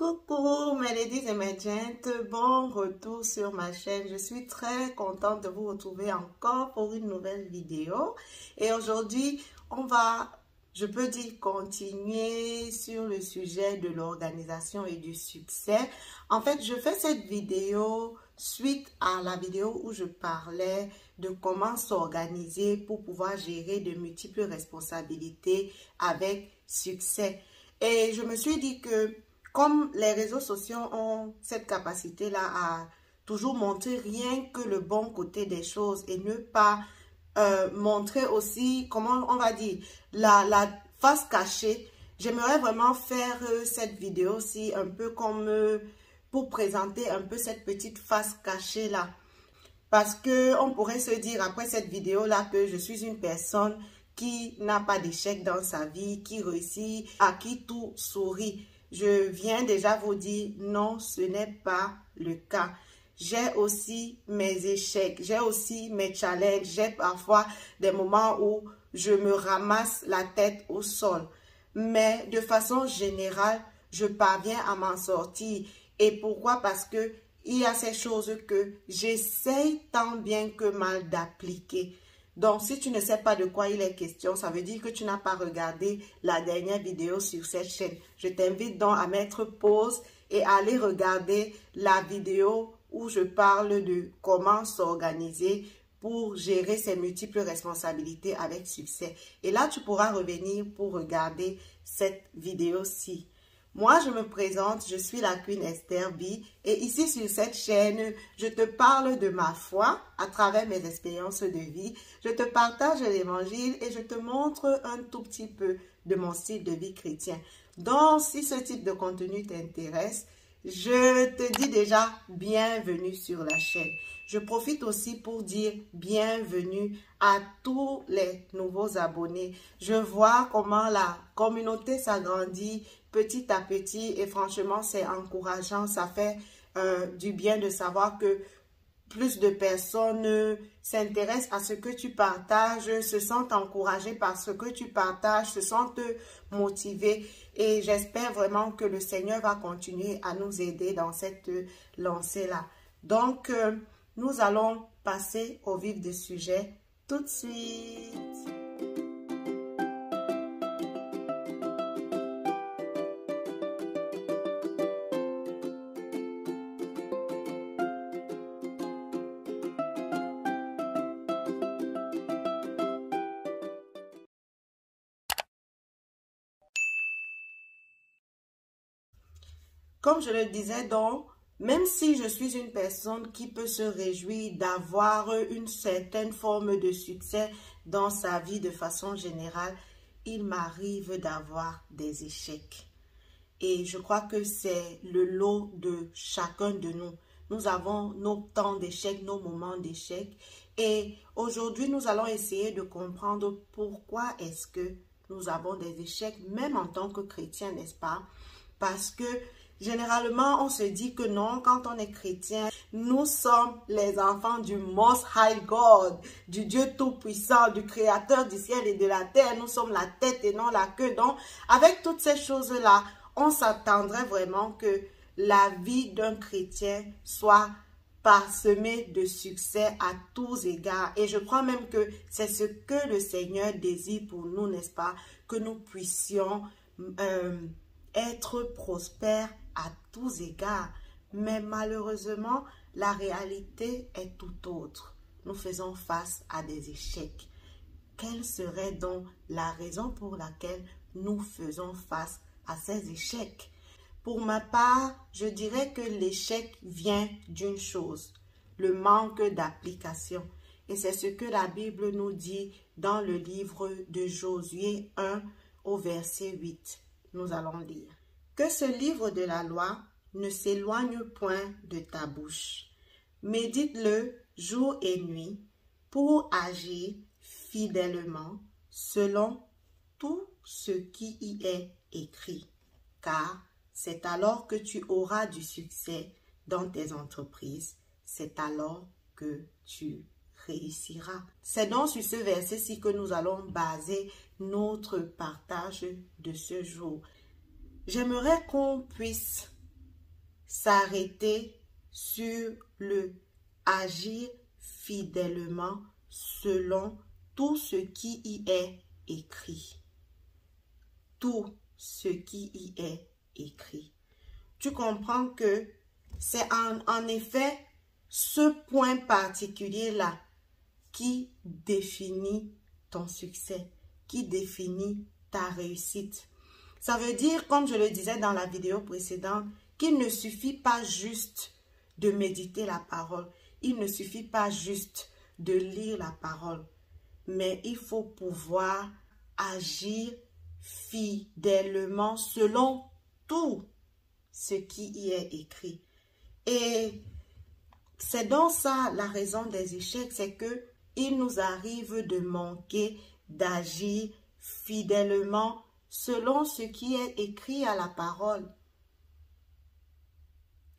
Coucou mes ladies et mes gents, bon retour sur ma chaîne. Je suis très contente de vous retrouver encore pour une nouvelle vidéo. Et aujourd'hui, on va, je peux dire, continuer sur le sujet de l'organisation et du succès. En fait, je fais cette vidéo suite à la vidéo où je parlais de comment s'organiser pour pouvoir gérer de multiples responsabilités avec succès. Et je me suis dit que comme les réseaux sociaux ont cette capacité-là à toujours montrer rien que le bon côté des choses et ne pas montrer aussi, comment on va dire, la face cachée, j'aimerais vraiment faire cette vidéo-ci un peu comme pour présenter un peu cette petite face cachée-là. Parce qu'on pourrait se dire après cette vidéo-là que je suis une personne qui n'a pas d'échec dans sa vie, qui réussit, à qui tout sourit. Je viens déjà vous dire, non, ce n'est pas le cas. J'ai aussi mes échecs, j'ai aussi mes challenges, j'ai parfois des moments où je me ramasse la tête au sol. Mais de façon générale, je parviens à m'en sortir. Et pourquoi? Parce que il y a ces choses que j'essaye tant bien que mal d'appliquer. Donc, si tu ne sais pas de quoi il est question, ça veut dire que tu n'as pas regardé la dernière vidéo sur cette chaîne. Je t'invite donc à mettre pause et à aller regarder la vidéo où je parle de comment s'organiser pour gérer ses multiples responsabilités avec succès. Et là, tu pourras revenir pour regarder cette vidéo-ci. Moi, je me présente, je suis la Queen Esther B. Et ici, sur cette chaîne, je te parle de ma foi à travers mes expériences de vie. Je te partage l'évangile et je te montre un tout petit peu de mon style de vie chrétien. Donc, si ce type de contenu t'intéresse, je te dis déjà bienvenue sur la chaîne. Je profite aussi pour dire bienvenue à tous les nouveaux abonnés. Je vois comment la communauté s'agrandit petit à petit et franchement, c'est encourageant. Ça fait du bien de savoir que plus de personnes s'intéressent à ce que tu partages, se sentent encouragées par ce que tu partages, se sentent motivées. Et j'espère vraiment que le Seigneur va continuer à nous aider dans cette lancée-là. Donc, nous allons passer au vif du sujet tout de suite. Comme je le disais donc, même si je suis une personne qui peut se réjouir d'avoir une certaine forme de succès dans sa vie de façon générale, il m'arrive d'avoir des échecs. Et je crois que c'est le lot de chacun de nous. Nous avons nos temps d'échecs, nos moments d'échecs. Et aujourd'hui, nous allons essayer de comprendre pourquoi est-ce que nous avons des échecs, même en tant que chrétien, n'est-ce pas? Parce que généralement, on se dit que non, quand on est chrétien, nous sommes les enfants du Most High God, du Dieu Tout-Puissant, du Créateur du ciel et de la terre. Nous sommes la tête et non la queue. Donc, avec toutes ces choses-là, on s'attendrait vraiment que la vie d'un chrétien soit parsemée de succès à tous égards. Et je crois même que c'est ce que le Seigneur désire pour nous, n'est-ce pas? Que nous puissions être prospères à tous égards. Mais malheureusement, la réalité est tout autre. Nous faisons face à des échecs. Quelle serait donc la raison pour laquelle nous faisons face à ces échecs? Pour ma part, je dirais que l'échec vient d'une chose, le manque d'application. Et c'est ce que la Bible nous dit dans le livre de Josué 1 au verset 8. Nous allons lire. Que ce livre de la loi ne s'éloigne point de ta bouche. Médite-le jour et nuit pour agir fidèlement selon tout ce qui y est écrit. Car c'est alors que tu auras du succès dans tes entreprises. C'est alors que tu réussiras. C'est donc sur ce verset-ci que nous allons baser notre partage de ce jour. J'aimerais qu'on puisse s'arrêter sur le agir fidèlement selon tout ce qui y est écrit. Tout ce qui y est écrit. Tu comprends que c'est en effet ce point particulier-là qui définit ton succès, qui définit ta réussite. Ça veut dire, comme je le disais dans la vidéo précédente, qu'il ne suffit pas juste de méditer la parole. Il ne suffit pas juste de lire la parole. Mais il faut pouvoir agir fidèlement selon tout ce qui y est écrit. Et c'est donc ça la raison des échecs, c'est que il nous arrive de manquer d'agir fidèlement selon ce qui est écrit à la parole.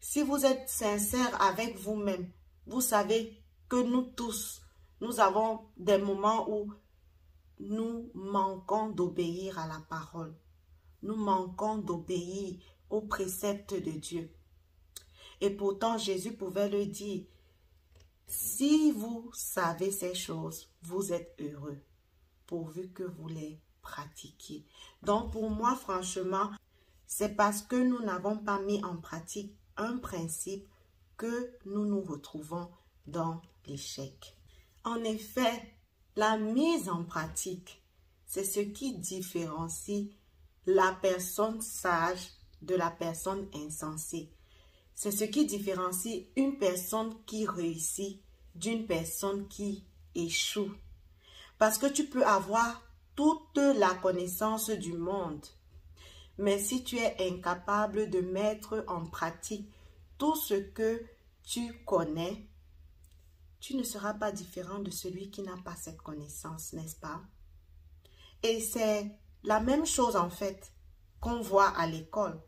Si vous êtes sincère avec vous-même, vous savez que nous tous, nous avons des moments où nous manquons d'obéir à la parole. Nous manquons d'obéir aux préceptes de Dieu. Et pourtant, Jésus pouvait le dire. Si vous savez ces choses, vous êtes heureux, pourvu que vous les pratiquiez. Donc, pour moi, franchement, c'est parce que nous n'avons pas mis en pratique un principe que nous nous retrouvons dans l'échec. En effet, la mise en pratique, c'est ce qui différencie la personne sage de la personne insensée. C'est ce qui différencie une personne qui réussit d'une personne qui échoue. Parce que tu peux avoir toute la connaissance du monde, mais si tu es incapable de mettre en pratique tout ce que tu connais, tu ne seras pas différent de celui qui n'a pas cette connaissance, n'est-ce pas? Et c'est la même chose en fait qu'on voit à l'école.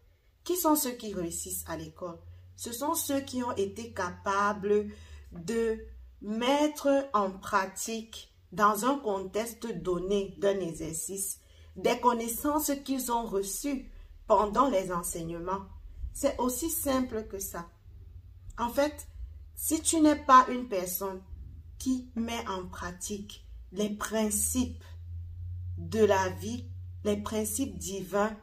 Qui sont ceux qui réussissent à l'école? Ce sont ceux qui ont été capables de mettre en pratique dans un contexte donné d'un exercice des connaissances qu'ils ont reçues pendant les enseignements. C'est aussi simple que ça. En fait, si tu n'es pas une personne qui met en pratique les principes de la vie, les principes divins,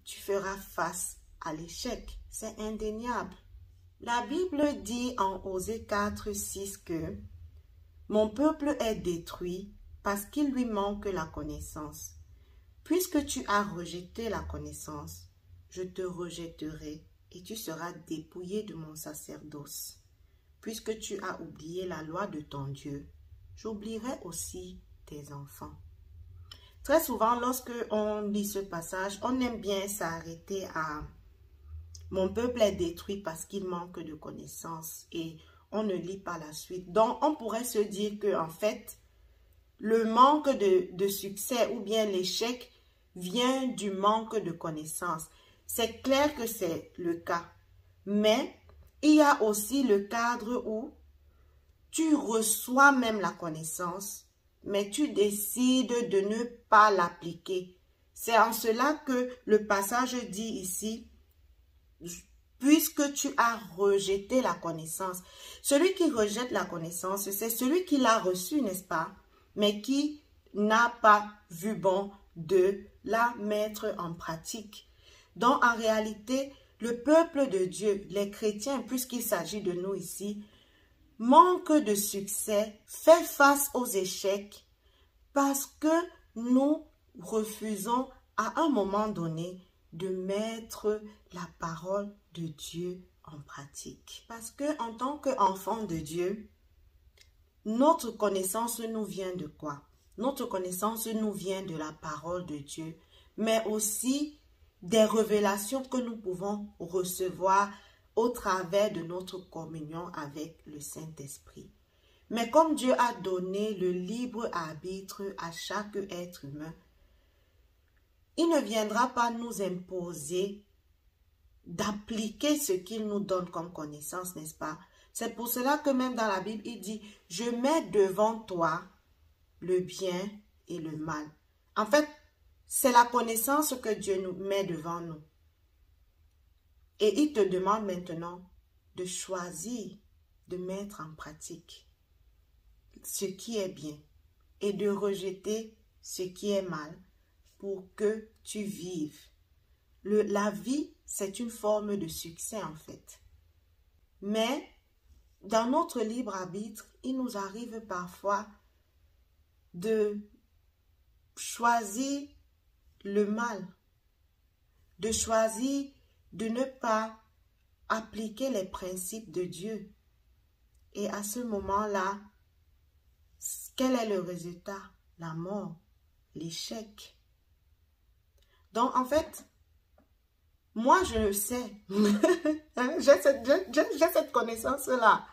tu feras face à l'échec. C'est indéniable. La Bible dit en Osée 4:6 que « Mon peuple est détruit parce qu'il lui manque la connaissance. Puisque tu as rejeté la connaissance, je te rejetterai et tu seras dépouillé de mon sacerdoce. Puisque tu as oublié la loi de ton Dieu, j'oublierai aussi tes enfants. » Très souvent, lorsque on lit ce passage, on aime bien s'arrêter à « Mon peuple est détruit parce qu'il manque de connaissances » et on ne lit pas la suite. Donc, on pourrait se dire que en fait, le manque de succès ou bien l'échec vient du manque de connaissances. C'est clair que c'est le cas. Mais il y a aussi le cadre où tu reçois même la connaissance, mais tu décides de ne pas l'appliquer. C'est en cela que le passage dit ici, puisque tu as rejeté la connaissance. Celui qui rejette la connaissance, c'est celui qui l'a reçue, n'est-ce pas? Mais qui n'a pas vu bon de la mettre en pratique. Donc, en réalité, le peuple de Dieu, les chrétiens, puisqu'il s'agit de nous ici, manque de succès, fait face aux échecs parce que nous refusons à un moment donné de mettre la parole de Dieu en pratique. Parce que en tant qu'enfant de Dieu, notre connaissance nous vient de quoi? Notre connaissance nous vient de la parole de Dieu, mais aussi des révélations que nous pouvons recevoir au travers de notre communion avec le Saint-Esprit. Mais comme Dieu a donné le libre arbitre à chaque être humain, il ne viendra pas nous imposer d'appliquer ce qu'il nous donne comme connaissance, n'est-ce pas? C'est pour cela que même dans la Bible, il dit « Je mets devant toi le bien et le mal. » En fait, c'est la connaissance que Dieu nous met devant nous. Et il te demande maintenant de choisir, de mettre en pratique ce qui est bien et de rejeter ce qui est mal pour que tu vives. La vie, c'est une forme de succès en fait. Mais dans notre libre arbitre, il nous arrive parfois de choisir le mal, de choisir de ne pas appliquer les principes de Dieu. Et à ce moment-là, quel est le résultat? La mort, l'échec. Donc en fait, moi je le sais, j'ai cette connaissance-là.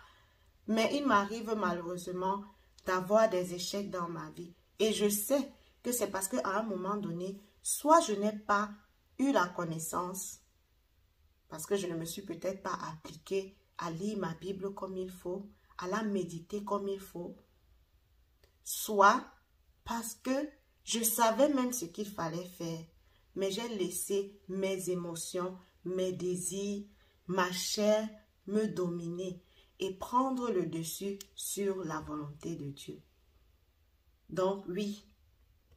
Mais il m'arrive malheureusement d'avoir des échecs dans ma vie. Et je sais que c'est parce qu'à un moment donné, soit je n'ai pas eu la connaissance, parce que je ne me suis peut-être pas appliquée à lire ma Bible comme il faut, à la méditer comme il faut, soit parce que je savais même ce qu'il fallait faire, mais j'ai laissé mes émotions, mes désirs, ma chair me dominer et prendre le dessus sur la volonté de Dieu. Donc oui,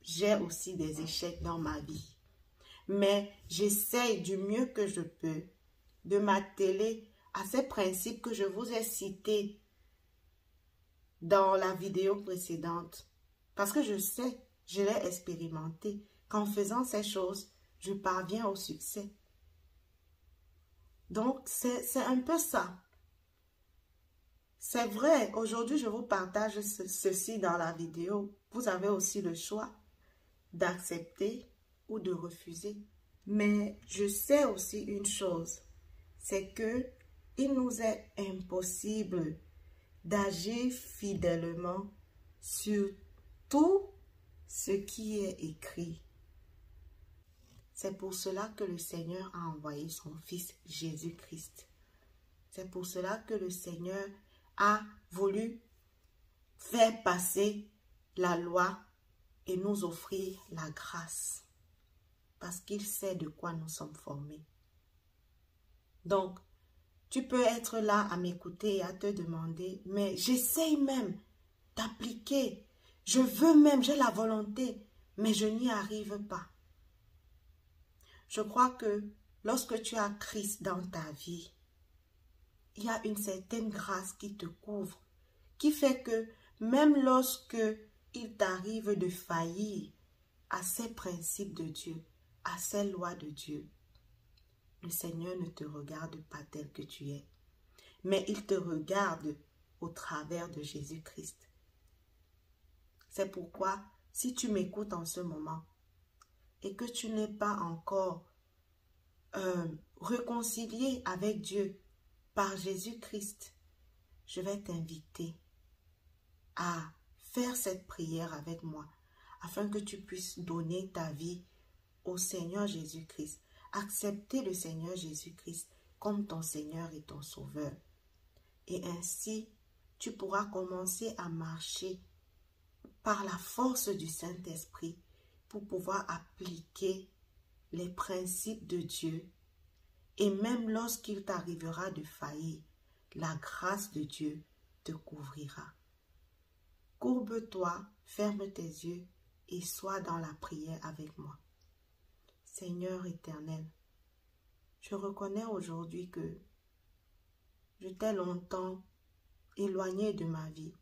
j'ai aussi des échecs dans ma vie. Mais j'essaye du mieux que je peux de m'atteler à ces principes que je vous ai cités dans la vidéo précédente. Parce que je sais, je l'ai expérimenté, qu'en faisant ces choses, je parviens au succès. Donc, c'est un peu ça. C'est vrai, aujourd'hui, je vous partage ceci dans la vidéo. Vous avez aussi le choix d'accepter ou de refuser. Mais je sais aussi une chose, c'est que il nous est impossible d'agir fidèlement sur tout ce qui est écrit. C'est pour cela que le Seigneur a envoyé son Fils Jésus-Christ. C'est pour cela que le Seigneur a voulu faire passer la loi et nous offrir la grâce. Parce qu'il sait de quoi nous sommes formés. Donc, tu peux être là à m'écouter et à te demander, mais j'essaye même d'appliquer. Je veux même, j'ai la volonté, mais je n'y arrive pas. Je crois que lorsque tu as Christ dans ta vie, il y a une certaine grâce qui te couvre, qui fait que même lorsque il t'arrive de faillir à ces principes de Dieu, à ces lois de Dieu, le Seigneur ne te regarde pas tel que tu es, mais il te regarde au travers de Jésus-Christ. C'est pourquoi, si tu m'écoutes en ce moment et que tu n'es pas encore réconcilié avec Dieu par Jésus-Christ, je vais t'inviter à faire cette prière avec moi afin que tu puisses donner ta vie au Seigneur Jésus-Christ. Accepter le Seigneur Jésus-Christ comme ton Seigneur et ton Sauveur. Et ainsi, tu pourras commencer à marcher par la force du Saint-Esprit pour pouvoir appliquer les principes de Dieu. Et même lorsqu'il t'arrivera de faillir, la grâce de Dieu te couvrira. Courbe-toi, ferme tes yeux et sois dans la prière avec moi. Seigneur éternel, je reconnais aujourd'hui que je t'ai longtemps éloigné de ma vie.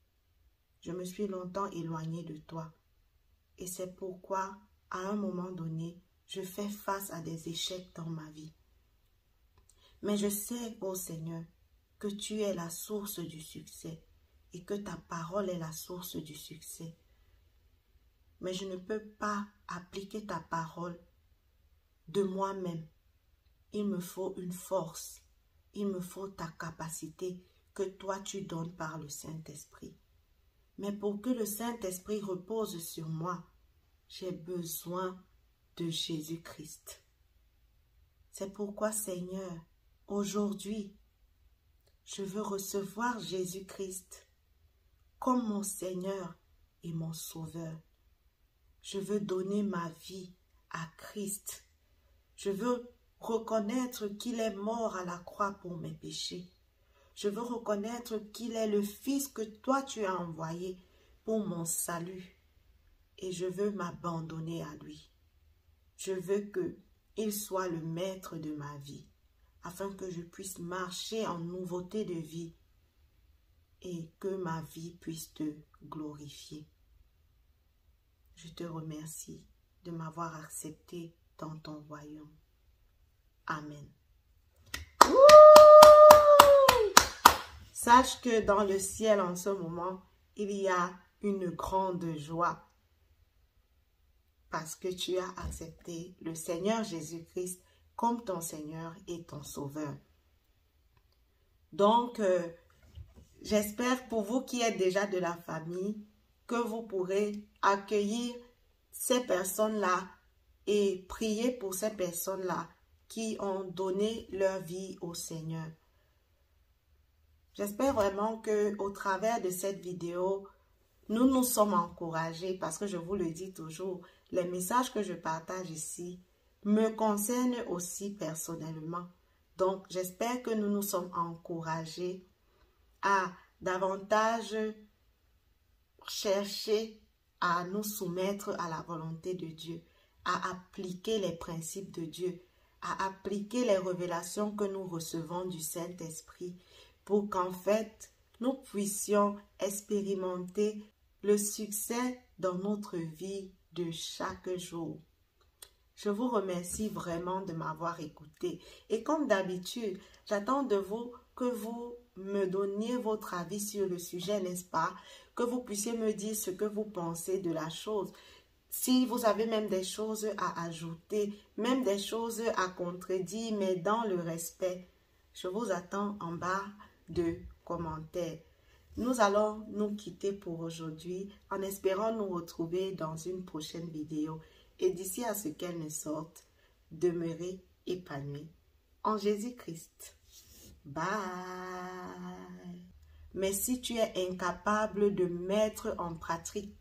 Je me suis longtemps éloigné de toi. Et c'est pourquoi, à un moment donné, je fais face à des échecs dans ma vie. Mais je sais, ô Seigneur, que tu es la source du succès et que ta parole est la source du succès. Mais je ne peux pas appliquer ta parole de moi-même. Il me faut une force, il me faut ta capacité que toi tu donnes par le Saint-Esprit. Mais pour que le Saint-Esprit repose sur moi, j'ai besoin de Jésus-Christ. C'est pourquoi, Seigneur, aujourd'hui, je veux recevoir Jésus-Christ comme mon Seigneur et mon Sauveur. Je veux donner ma vie à Christ. Je veux reconnaître qu'il est mort à la croix pour mes péchés. Je veux reconnaître qu'il est le Fils que toi tu as envoyé pour mon salut. Et je veux m'abandonner à lui. Je veux qu'il soit le maître de ma vie, afin que je puisse marcher en nouveauté de vie et que ma vie puisse te glorifier. Je te remercie de m'avoir accepté dans ton royaume. Amen. Sache que dans le ciel en ce moment, il y a une grande joie parce que tu as accepté le Seigneur Jésus-Christ comme ton Seigneur et ton Sauveur. Donc, j'espère pour vous qui êtes déjà de la famille que vous pourrez accueillir ces personnes-là et prier pour ces personnes-là qui ont donné leur vie au Seigneur. J'espère vraiment qu'au travers de cette vidéo, nous nous sommes encouragés parce que je vous le dis toujours, les messages que je partage ici me concernent aussi personnellement. Donc, j'espère que nous nous sommes encouragés à davantage chercher à nous soumettre à la volonté de Dieu, à appliquer les principes de Dieu, à appliquer les révélations que nous recevons du Saint-Esprit pour qu'en fait, nous puissions expérimenter le succès dans notre vie de chaque jour. Je vous remercie vraiment de m'avoir écouté. Et comme d'habitude, j'attends de vous que vous me donniez votre avis sur le sujet, n'est-ce pas? Que vous puissiez me dire ce que vous pensez de la chose. Si vous avez même des choses à ajouter, même des choses à contredire, mais dans le respect, je vous attends en bas de commentaires. Nous allons nous quitter pour aujourd'hui en espérant nous retrouver dans une prochaine vidéo. Et d'ici à ce qu'elle ne sorte, demeurez épanouis en Jésus-Christ. Bye! Mais si tu es incapable de mettre en pratique